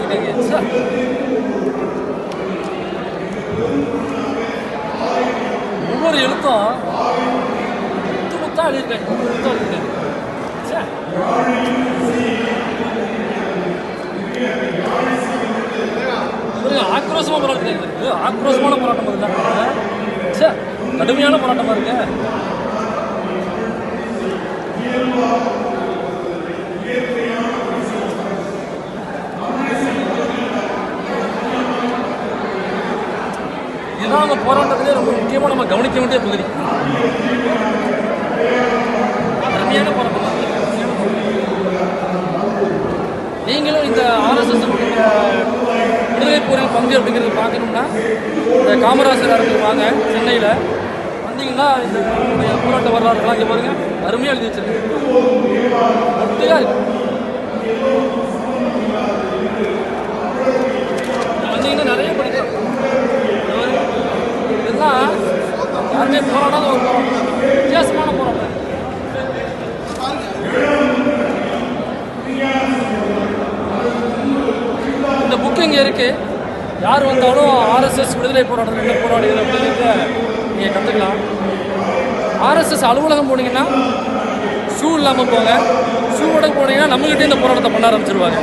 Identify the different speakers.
Speaker 1: எழுதியிருக்காங்க. ஒவ்வொரு எழுத்தும் முத்தா எழுதியிருக்காங்க. ஆக்ரோஷமாக போராட்டம் இருக்குது. ஆக்ரோஷமான போராட்டம் இருக்குல்ல, சார் கடுமையான போராட்டமாக இருக்கு. இதுதான் நம்ம போராட்டத்திலே ரொம்ப முக்கியமாக நம்ம கவனிக்க வேண்டிய பகுதி. கடுமையான போராட்டம். நீங்களும் இந்த ஆர்எஸ்எஸ் விடுதலை போரில் பங்கு அப்படிங்கிறது பார்க்கணும்னா இந்த காமராஜர் அரங்குக்கு வாங்க, சென்னையில் வந்தீங்கன்னா இந்த போராட்ட வரலாறுலாம் இங்கே பாருங்க, அருமையாக எழுதி வச்சிருக்கு. ஒட்டியாக இருக்கு. வந்தீங்கன்னா நிறைய படிக்கலாம். இதெல்லாம் யாருமே போராடாத ஒரு போராட்டம், வித்தியாசமான போராட்டம். இந்த புக்கு இங்கே இருக்குது. யார் வந்தாலும் ஆர்எஸ்எஸ் விடுதலை போராட்டத்தில் என்ன போராடுகிறது அப்படிங்கிறத நீங்கள் கற்றுக்கலாம். ஆர்எஸ்எஸ் அலுவலகம் போனீங்கன்னா ஷூ இல்லாமல் போங்க. ஷூவோட போனீங்கன்னா நம்மகிட்டே இந்த போராட்டத்தை பண்ண ஆரம்பிச்சிருவாங்க.